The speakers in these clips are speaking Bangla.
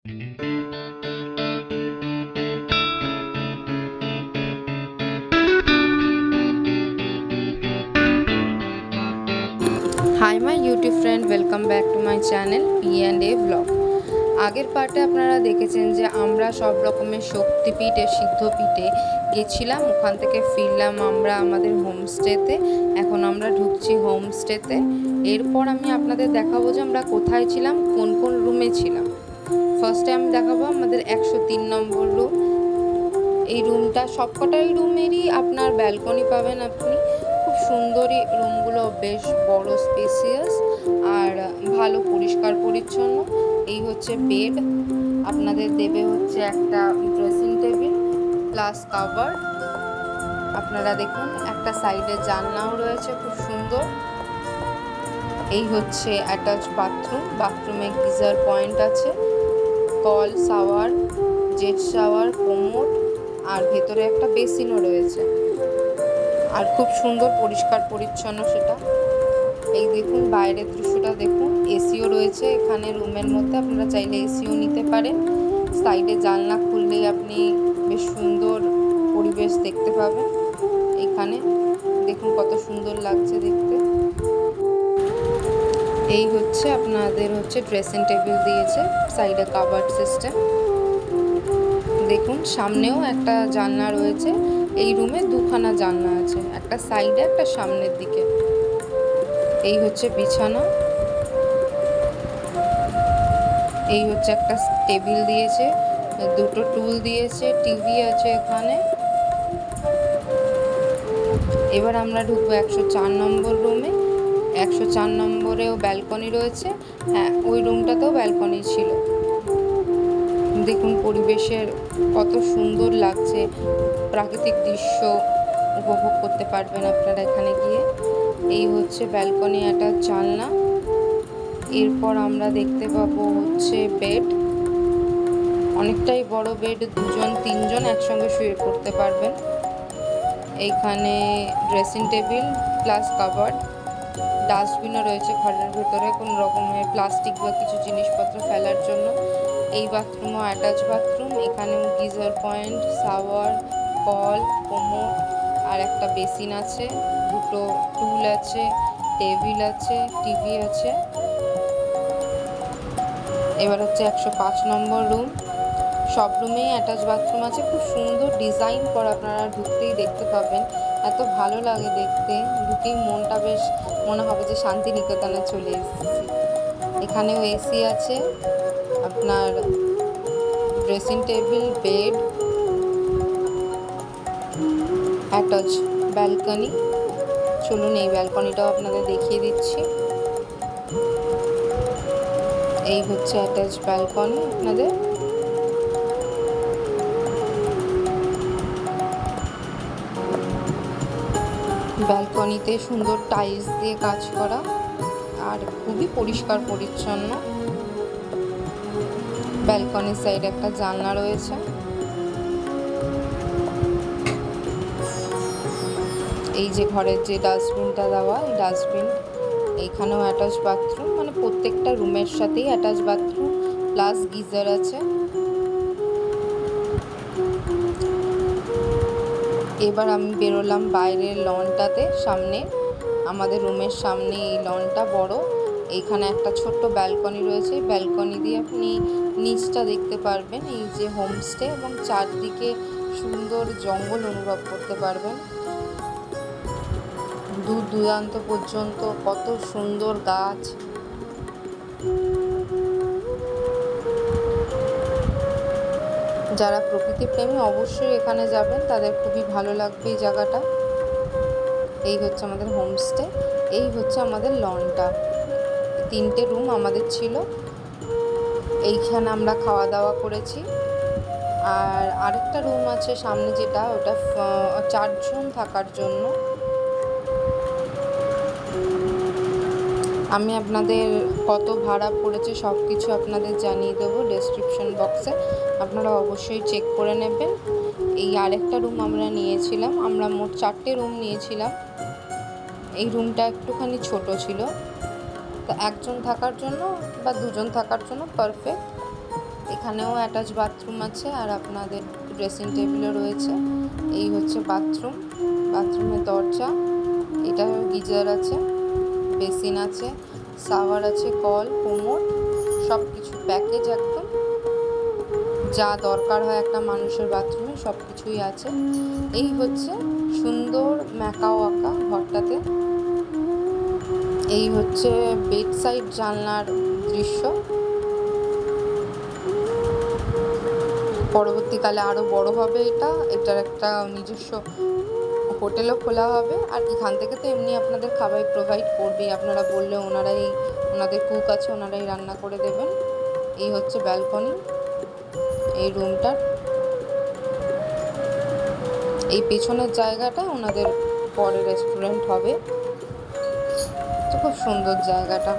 Hi my YouTube friend, welcome back to my channel P&A blog. আগের পার্টে আপনারা দেখেছেন যে আমরা সব রকমের শক্তিপীঠে সিদ্ধপীঠে গেছিলাম, ওখান থেকে ফিরলাম আমরা আমাদের হোমস্টেতে। এখন আমরা ঢুকছি হোমস্টেতে। এরপর আমি আপনাদের দেখাবো যে আমরা কোথায় ছিলাম, কোন কোন রুমে ছিলাম। ফার্স্টে আমি দেখাবো আমাদের 103 নম্বর রুম। এই রুমটা সবকটাই রুমেরই আপনার ব্যালকনি পাবেন। আপনি খুব সুন্দরই রুমগুলো, বেশ বড়, স্পেসিয়াস আর ভালো পরিষ্কার পরিচ্ছন্ন। এই হচ্ছে বেড, আপনাদের দেবে হচ্ছে একটা ড্রেসিং টেবিল প্লাস কাভার। আপনারা দেখুন একটা সাইডে জানলাও রয়েছে খুব সুন্দর। এই হচ্ছে অ্যাটাচ বাথরুম, বাথরুমে গিজার পয়েন্ট আছে, কল, শাওয়ার, জেট শাওয়ার, কোমোড আর ভেতরে একটা বেসিনও রয়েছে। আর খুব সুন্দর পরিষ্কার পরিচ্ছন্ন সেটা। এই দেখুন বাইরের দৃশ্যটা দেখুন, এসিও রয়েছে এখানে রুমের মধ্যে, আপনারা চাইলে এসিও নিতে পারেন। সাইডে জানলা খুললেই আপনি বেশ সুন্দর পরিবেশ দেখতে পাবেন। এখানে দেখুন কত সুন্দর লাগছে দেখতে। এই হচ্ছে আপনাদের হচ্ছে ড্রেসিং টেবিল দিয়েছে, সাইডে কাভার্ড সিস্টেম। দেখুন সামনেও একটা জানলা রয়েছে। এই রুমে দুখানা জানলা আছে, একটা সাইডে একটা সামনের দিকে। এই হচ্ছে বিছানা। এই হচ্ছে একটা টেবিল দিয়েছে, দুটো টুল দিয়েছে, টিভি আছে এখানে। এবার আমরা ঢুকবো 104 নম্বর রুমে। 104 নম্বরেও ব্যালকনি রয়েছে। হ্যাঁ, ওই রুমটাতেও ব্যালকনি ছিল। দেখুন পরিবেশের কত সুন্দর লাগছে, প্রাকৃতিক দৃশ্য উপভোগ করতে পারবেন আপনারা এখানে গিয়ে। এই হচ্ছে ব্যালকনি, একটা জানলা। এরপর আমরা দেখতে পাবো হচ্ছে বেড, অনেকটাই বড় বেড, 2-3 জন একসঙ্গে শুয়ে পড়তে পারবেন। এইখানে ড্রেসিং টেবিল প্লাস কাভার্ড, ডাস্টবিনও রয়েছে ঘরের ভেতরে কোনো রকমের প্লাস্টিক বা কিছু জিনিসপত্র ফেলার জন্য। এই বাথরুমও অ্যাটাচ বাথরুম, এখানেও গিজার পয়েন্ট, শাওয়ার, কল, কোমোড আর একটা বেসিন আছে, দুটো টুল আছে, টেবিল আছে, টিভি আছে। এবার হচ্ছে 105 নম্বর রুম। সব রুমেই অ্যাটাচ বাথরুম আছে, খুব সুন্দর ডিজাইন করা, আপনারা ঢুকতেই দেখতে পাবেন। এত ভালো লাগে দেখতে, ঢুকেই মনটা বেশ মনে হবে যে শান্তিনিকেতনে চলে এসেছি। এখানেও এসি আছে, আপনার dressing table, bed, attach balcony. চলুন এই ব্যালকনিটাও আপনাদের দেখিয়ে দিচ্ছি। এই হচ্ছে অ্যাটাচ ব্যালকনি আপনাদের। ব্যালকনিতে সুন্দর টাইলস দিয়ে কাজ করা আর খুবই পরিষ্কার পরিচ্ছন্ন। ব্যালকনির সাইডে একটা জানলা রয়েছে। এই যে ঘরের যে ডাস্টবিনটা দেওয়া, এই ডাস্টবিন। এইখানেও অ্যাটাচ বাথরুম, মানে প্রত্যেকটা রুমের সাথেই অ্যাটাচ বাথরুম প্লাস গিজার আছে। এবার আমি বেরোলাম বাইরের লনটাতে, সামনে আমাদের রুমের সামনে এই লনটা বড়। এইখানে একটা ছোট্ট ব্যালকনি রয়েছে, ব্যালকনি দিয়ে আপনি নিচটা দেখতে পারবেন, এই যে হোমস্টে, এবং চারদিকে সুন্দর জঙ্গল অনুভব করতে পারবেন। দূর দূরান্ত পর্যন্ত কত সুন্দর গাছ। যারা প্রকৃতি প্রেমী অবশ্যই এখানে যাবেন, তাদের খুবই ভালো লাগবে এই জায়গাটা। এই হচ্ছে আমাদের হোমস্টে, এই হচ্ছে আমাদের লনটা। 3টে রুম আমাদের ছিল, এইখানে আমরা খাওয়া দাওয়া করেছি। আর আরেকটা রুম আছে সামনে, যেটা ওটা 4 জন থাকার জন্য। আমি আপনাদের কত ভাড়া পড়েছে সব কিছু আপনাদের জানিয়ে দেবো ডেসক্রিপশন বক্সে, আপনারা অবশ্যই চেক করে নেবেন। এই আরেকটা রুম আমরা নিয়েছিলাম, আমরা মোট 4টে রুম নিয়েছিলাম। এই রুমটা একটুখানি ছোট ছিল, তো 1 জন থাকার জন্য বা 2 জন থাকার জন্য পারফেক্ট। এখানেও অ্যাটাচ বাথরুম আছে আর আপনাদের ড্রেসিং টেবিলও রয়েছে। এই হচ্ছে বাথরুম, বাথরুমের দরজা, এটা গিজার আছে, বেসিন আছে, শাওয়ার আছে, কল, কোমোড, সব কিছু প্যাকেজ একদম, যা দরকার হয় একটা মানুষের বাথরুমে সব কিছুই আছে। এই হচ্ছে সুন্দর ম্যাকাও আঁকা ঘরটাতে। এই হচ্ছে বেড সাইড জানলার দৃশ্য। পরবর্তীকালে আরও বড় হবে এটার একটা নিজস্ব হোটেলও খোলা হবে। আর এখান থেকে তো এমনি আপনাদের খাবার প্রোভাইড করবেই, আপনারা বললে ওনাদের কুক আছে, ওনারাই রান্না করে দেবেন। এই হচ্ছে ব্যালকনি এই রুমটার। এই পেছনের জায়গাটা ওনাদের পরে রেস্টুরেন্ট হবে। তো খুব সুন্দর জায়গাটা।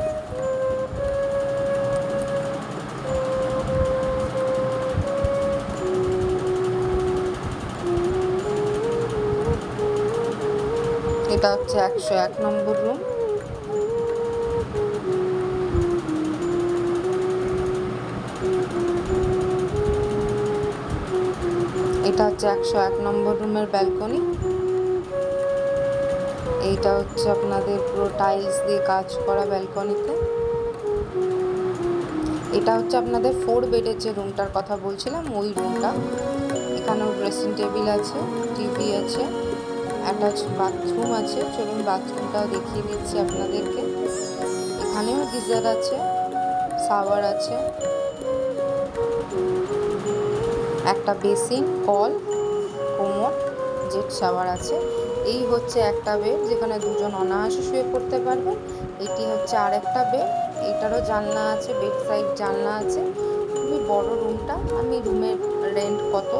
এটা হচ্ছে 101 নম্বর রুম। এটা হচ্ছে 101 নম্বর রুমের ব্যালকনি। এইটা হচ্ছে আপনাদের পুরো টাইলস দিয়ে কাজ করা ব্যালকনিতে। এটা হচ্ছে আপনাদের 4 বেডের যে রুমটার কথা বলছিলাম ওই রুমটা। এখানেও ড্রেসিং টেবিল আছে, টিভি আছে, অ্যাটাচ বাথরুম আছে। চলুন বাথরুমটাও দেখিয়ে দিচ্ছি আপনাদেরকে। এখানেও গিজার আছে, শাওয়ার আছে, একটা basin, call, commode, jet shower আছে। এই হচ্ছে একটা বেড যেখানে দুজন অনায়াসে শুয়ে পড়তে পারবেন। এটি হচ্ছে আরেকটা বেড, এইটারও জানলা আছে, বেড সাইড জানলা আছে। খুবই বড় রুমটা। আমি রুমের রেন্ট কত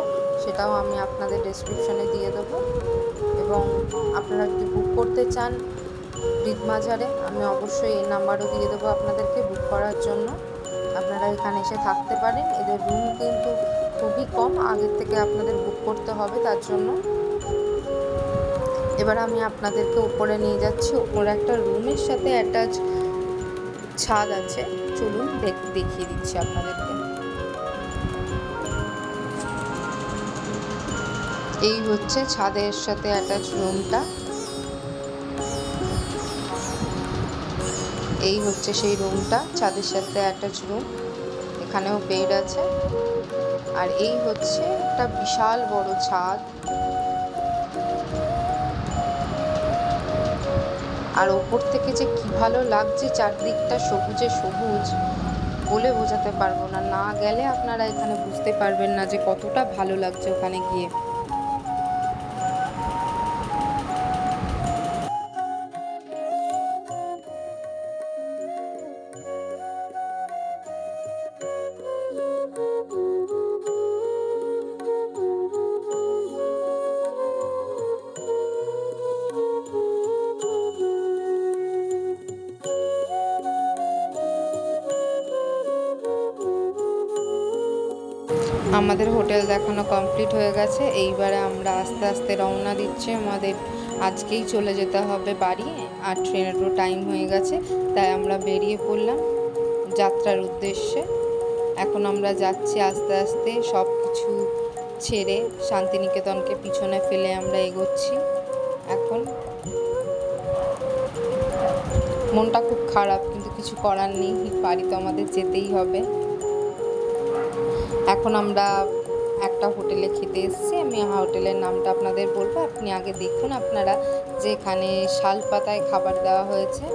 সেটাও আমি আপনাদের ডেসক্রিপশনে দিয়ে দেবো, এবং আপনারা যদি বুক করতে চান রিদমাঝারে, আমি অবশ্যই এই নাম্বারও দিয়ে দেবো আপনাদেরকে বুক করার জন্য। আপনারা এখানে এসে থাকতে পারেন। এদের রুম কিন্তু খুবই কম, আগের থেকে আপনাদের বুক করতে হবে তার জন্য। এবার আমি আপনাদেরকে উপরে নিয়ে যাচ্ছি। উপরে একটা রুমের সাথে অ্যাটাচ ছাদ আছে, চলুন দেখিয়ে দিচ্ছি আপনাদেরকে। এই হচ্ছে ছাদের সাথে অ্যাটাচ রুমটা। এই হচ্ছে সেই রুমটা, ছাদের সাথে অ্যাটাচ রুম। এখানেও বেড আছে। আর এই হচ্ছে একটা বিশাল বড় ছাদ। আর ওপর থেকে যে কি ভালো লাগছে, চারদিকটা সবুজে সবুজ, বলে বোঝাতে পারবো না। না গেলে আপনারা এখানে বুঝতে পারবেন না যে কতটা ভালো লাগছে ওখানে গিয়ে। আমাদের হোটেল দেখানো কমপ্লিট হয়ে গেছে। এইবারে আমরা আস্তে আস্তে রওনা দিচ্ছি। আমাদের আজকেই চলে যেতে হবে বাড়ি, আর ট্রেনেরও টাইম হয়ে গেছে, তাই আমরা বেরিয়ে পড়লাম যাত্রার উদ্দেশ্যে। এখন আমরা যাচ্ছি আস্তে আস্তে, সব কিছু ছেড়ে শান্তিনিকেতনকে পিছনে ফেলে আমরা এগোচ্ছি। এখন মনটা খুব খারাপ, কিন্তু কিছু করার নেই, বাড়ি তো আমাদের যেতেই হবে। এখন আমরা একটা হোটেলে খেতে এসেছি। আমি হোটেলের নামটা আপনাদের বলবো, আপনি আগে দেখুন আপনারা যে এখানে শালপাতায় খাবার দেওয়া হয়েছে।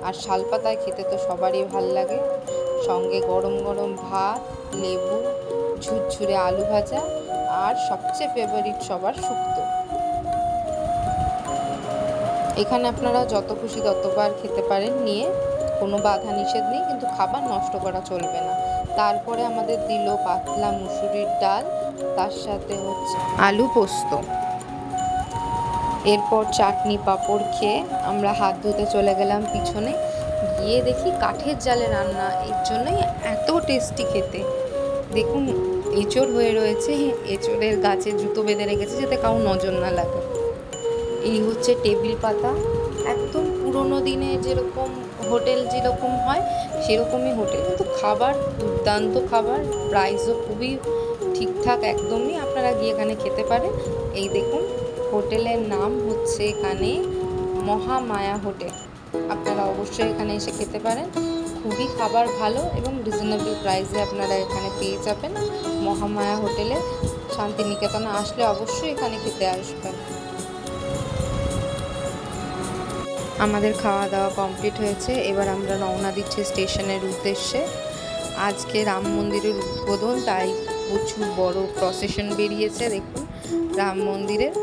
আর শালপাতায় খেতে তো সবারই ভাল লাগে, সঙ্গে গরম গরম ভাত, লেবু, ঝুরঝুরে আলু ভাজা, আর সবচেয়ে ফেভারিট সবার শুক্তো। এখানে আপনারা যত খুশি ততবার খেতে পারেন নিয়ে, কোনো বাধা নিষেধ নেই, কিন্তু খাবার নষ্ট করা চলবে না। তারপরে আমাদের দিল পাতলা মুসুরির ডাল, তার সাথে হচ্ছে আলু পোস্ত। এরপর চাটনি পাঁপড় খেয়ে আমরা হাত ধুতে চলে গেলাম পিছনে। গিয়ে দেখি কাঠের জালে রান্না, এর জন্যই এত টেস্টি খেতে। দেখুন এঁচড় হয়ে রয়েছে, এঁচড়ের গাছে জুতো বেঁধে রেখেছে যাতে কারো নজর না লাগে। এই হচ্ছে টেবিল পাতা, একদম পুরোনো দিনে যেরকম হোটেল যেরকম হয় সেরকমই হোটেল, কিন্তু খাবার দুর্দান্ত খাবার, প্রাইসও খুবই ঠিকঠাক একদমই, আপনারা গিয়ে এখানে খেতে পারেন। এই দেখুন হোটেলের নাম হচ্ছে এখানে মহামায়া হোটেল, আপনারা অবশ্যই এখানে এসে খেতে পারেন। খুবই খাবার ভালো এবং রিজনেবল প্রাইসে আপনারা এখানে পেয়ে যাবেন। মহামায়া হোটেলে শান্তিনিকেতনে আসলে অবশ্যই এখানে খেতে আসবেন। আমাদের খাওয়া দাওয়া কমপ্লিট হয়েছে, এবার আমরা রওনা দিচ্ছি স্টেশনের উদ্দেশ্যে। আজকে রাম মন্দিরের উদ্বোধন, তাই প্রচুর বড় প্রসেশন বেরিয়েছে। দেখুন রাম মন্দিরের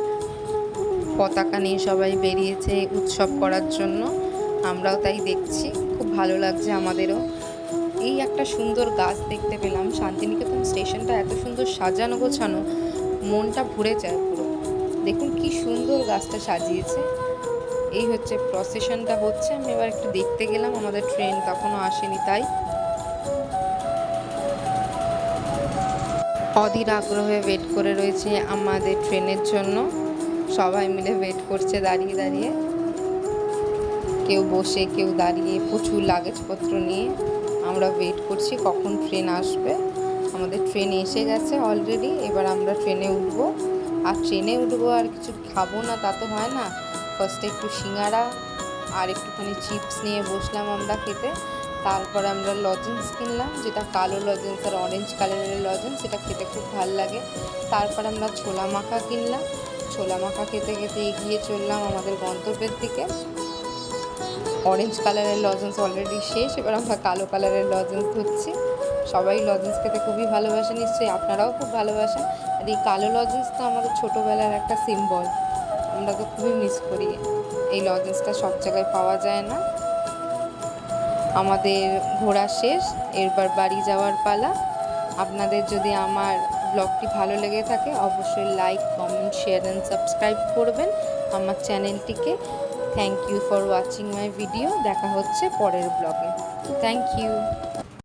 পতাকা নিয়ে সবাই বেরিয়েছে উৎসব করার জন্য, আমরাও তাই দেখছি, খুব ভালো লাগছে আমাদেরও। এই একটা সুন্দর গাছ দেখতে পেলাম, শান্তিনিকেতন স্টেশনটা এত সুন্দর সাজানো গোছানো, মনটা ভরে যায় পুরো। দেখুন কি সুন্দর গাছটা সাজিয়েছে। এই হচ্ছে প্রসেশনটা হচ্ছে, আমি এবার একটু দেখতে গেলাম, আমাদের ট্রেন তখনও আসেনি তাই। অধীর আগ্রহে ওয়েট করে রয়েছে আমাদের ট্রেনের জন্য, সবাই মিলে ওয়েট করছে দাঁড়িয়ে দাঁড়িয়ে, কেউ বসে কেউ দাঁড়িয়ে, প্রচুর লাগেজপত্র নিয়ে আমরা ওয়েট করছি কখন ট্রেন আসবে। আমাদের ট্রেন এসে গেছে অলরেডি, এবার আমরা ট্রেনে উঠবো। আর ট্রেনে উঠবো আর কিছু খাবো না তা তো হয় না, ফার্স্টে একটু সিঙ্গারা আর একটুখানি চিপস নিয়ে বসলাম আমরা খেতে। তারপর আমরা লজেন্স কিনলাম, যেটা কালো লজেন্স আর অরেঞ্জ কালারের লজেন্স, সেটা খেতে খুব ভালো লাগে। তারপর আমরা ছোলা মাখা কিনলাম, ছোলা মাখা খেতে খেতে এগিয়ে চললাম আমাদের গন্তব্যের দিকে। অরেঞ্জ কালারের লজেন্স অলরেডি শেষ, এবার আমরা কালো কালারের লজেন্স ধরছি। সবাই লজেন্স খেতে খুবই ভালোবাসে, নিশ্চয়ই আপনারাও খুব ভালোবাসেন। আর এই কালো লজেন্স তো আমাদের ছোটোবেলার একটা সিম্বল, আমরা তো খুবই মিস করি। এই লজেন্সটা সব জায়গায় পাওয়া যায় না। আমাদের ঘোরা শেষ, এরবার বাড়ি যাওয়ার পালা। আপনাদের যদি আমার ব্লগটি ভালো লেগে থাকে অবশ্যই like, comment, share and subscribe করবেন আমার চ্যানেলটিকে। Thank you for watching my video. দেখা হচ্ছে পরের ব্লগে। Thank you.